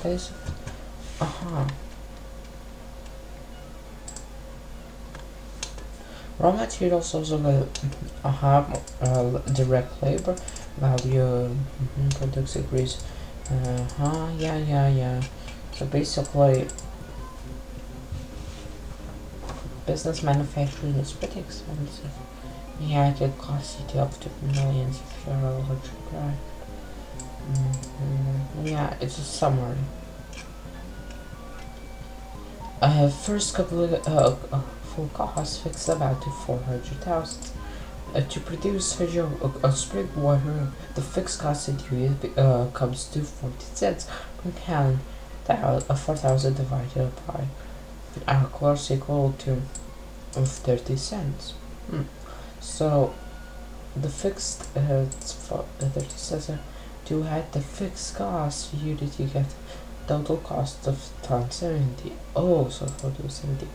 basic. Raw materials also will have direct labor value, products increase. Yeah. So basically, business manufacturing is pretty expensive. Yeah, it can cost you up to millions if you're a large guy. Yeah, it's a summary. First couple of full costs fixed about to 400,000. To produce a spring water, the fixed cost in USD comes to 40 cents per gallon. 4,000 divided by course equal to 30 cents. So the fixed 30 cents to add the fixed cost unit, you get total cost of 170. Oh, so for 270.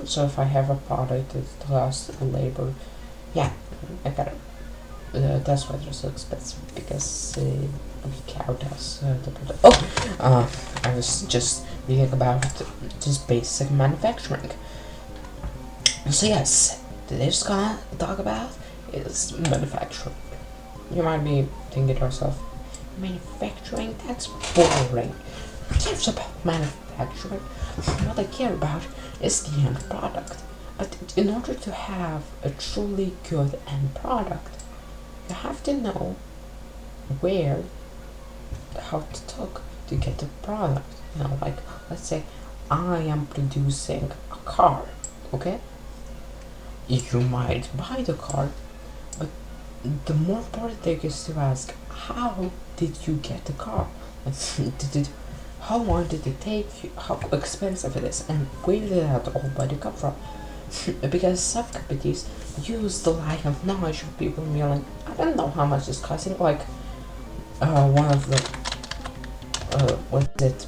So if I have a product that costs labor, yeah, I got it. That's why they're so expensive, because we count as the product. I was just thinking about just basic manufacturing. So yes, today's gonna talk about is manufacturing. You might be thinking to yourself, manufacturing? That's boring. Who cares about manufacturing? What I care about is the end product. But in order to have a truly good end product, you have to know where, how to talk to get the product. Like, let's say I am producing a car, okay? You might buy the car, but the more important thing is to ask, how did you get the car? How long did it take you? How expensive it is? And where did that all money come from? Because some companies use the lack of knowledge of people being like, I don't know how much it's costing. Like, one of the, what's it?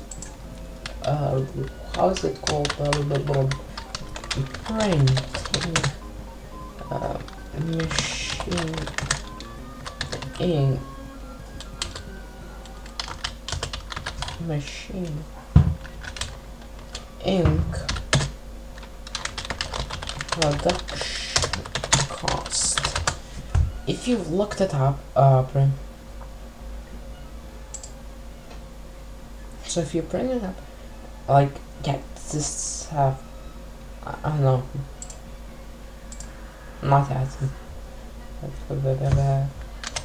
How is it called? Printing machine ink. Machine ink production cost. If you've looked it up, so if you bring it up, like, yeah, this have, I don't know, not that.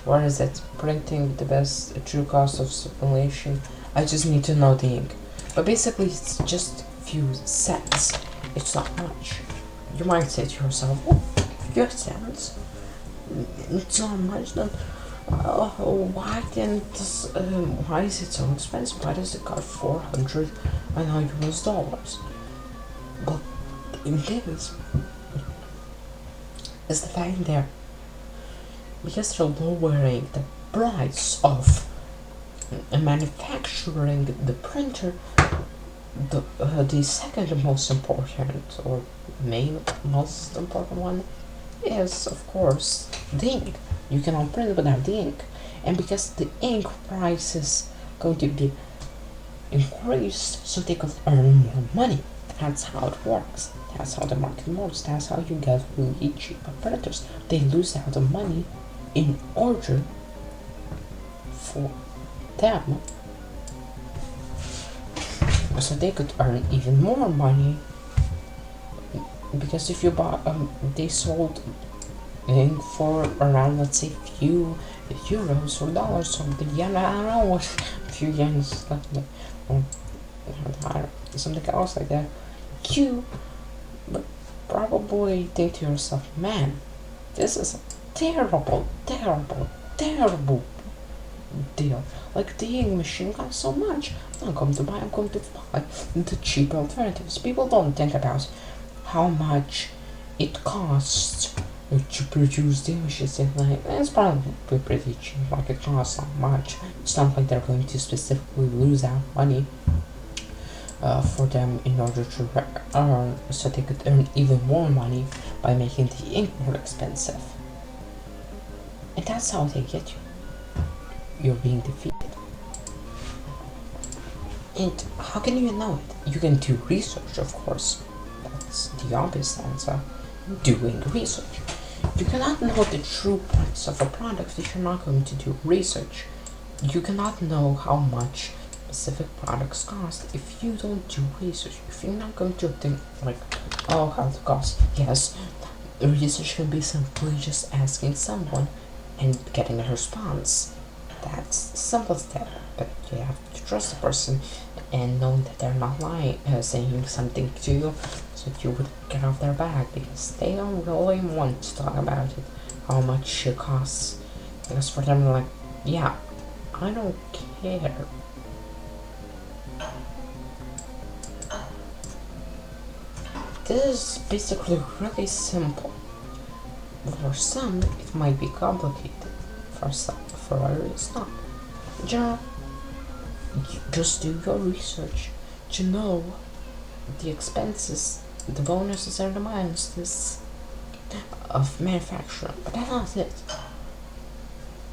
What is it? Printing the best true cost of simulation. I just need to know the ink. But basically, it's just a few cents. It's not much. You might say to yourself, oh, few cents? It's not much then. Why didn't this, why is it so expensive? Why does it cost 400 US dollars? Well, the thing is the fact there, because they're lowering the price of manufacturing the printer, the second most important, or main most important one, is of course the ink. You cannot print without the ink, and because the ink price is going to be increased, so they could earn more money. That's how it works. That's how the market works. That's how you get really cheap printers. They lose out the money in order for them, so they could earn even more money. Because if you bought, they sold ink for around, let's say, few euros or dollars, or the yen, I don't know what, few yens, or something else like that. You would probably think to yourself, man, this is a terrible deal. Like, the ink machine costs so much. I'm not going to buy, I'm going to buy the cheap alternatives. People don't think about how much it costs to produce the images. Like, it's probably pretty cheap. Like, it costs not much. It's not like they're going to specifically lose out money for them in order to earn, so they could earn even more money by making the ink more expensive. And that's how they get you. You're being defeated. And how can you know it? You can do research, of course. That's the obvious answer. Doing research. You cannot know the true price of a product if you're not going to do research. You cannot know how much specific products cost if you don't do research. If you're not going to think like, oh, how it costs. Yes, research can be simply just asking someone and getting a response. That's simple step, but you have to trust the person and know that they're not lying, saying something to you, so you would get off their back because they don't really want to talk about it, how much it costs. Because for them, like, yeah, I don't care. This is basically really simple. For some, it might be complicated. For others, it's not. In general, you just do your research to know the expenses, the bonuses and the minuses of manufacturing. But that's not it.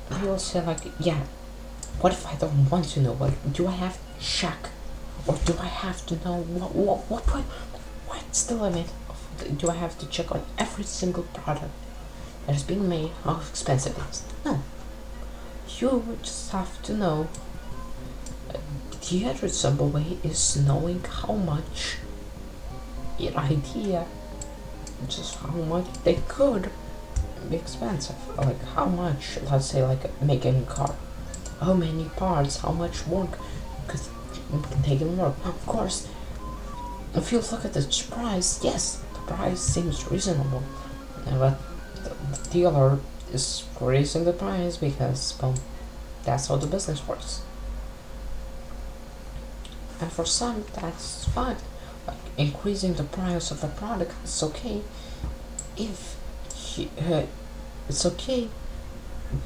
People say like, yeah, what if I don't want to know? Like, do I have to check, or do I have to know what's the limit? Do I have to check on every single product that is being made, how expensive it is? No. You just have to know. The other simple way is knowing how much your idea, just how much they could be expensive. Like how much, let's say like making a car. How many parts, how much work could take in work. Of course, if you look at the price, yes, the price seems reasonable. But the dealer is raising the price because, well, that's how the business works. And for some, that's fine. Like increasing the price of a product is okay if it's okay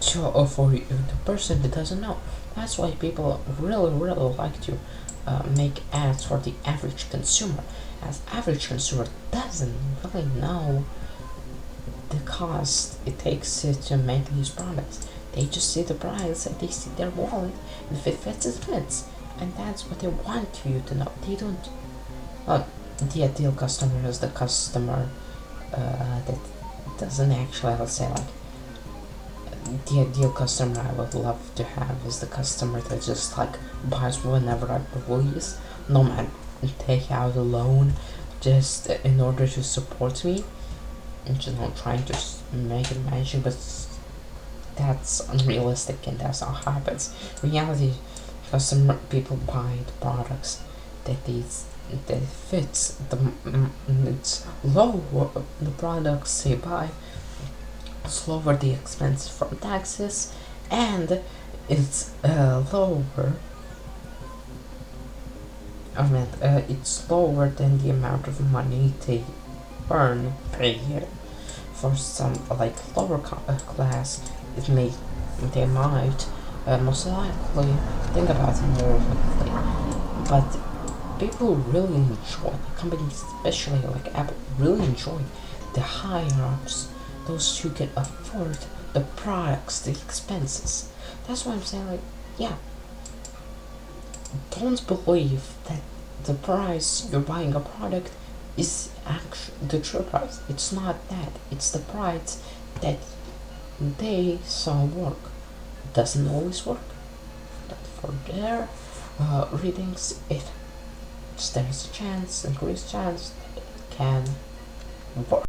for the person that doesn't know. That's why people really like to make ads for the average consumer, as average consumer doesn't really know the cost it takes to make these products. They just see the price and they see their wallet, and if it fits, it fits, and that's what they want you to know. They don't. The ideal customer is the customer that doesn't actually, let's say, like, the ideal customer I would love to have is the customer that just like buys whenever I release, no matter, take out a loan just in order to support me, and just not trying to make it magic, but that's unrealistic and that's not how it happens. Reality, customer people buy the products that fits it's lower the products they buy, it's lower the expense from taxes, and it's lower. It's lower than the amount of money they earn per year. For some like lower class, they might most likely think about it more quickly, but people really enjoy, companies especially like Apple really enjoy the higher ups, those who can afford the products, the expenses. That's why I'm saying, like, yeah, don't believe that the price you're buying a product is actually the true price. It's not that. It's the price that they saw work. Doesn't always work, but for their readings, there's a chance, increased chance that it can work.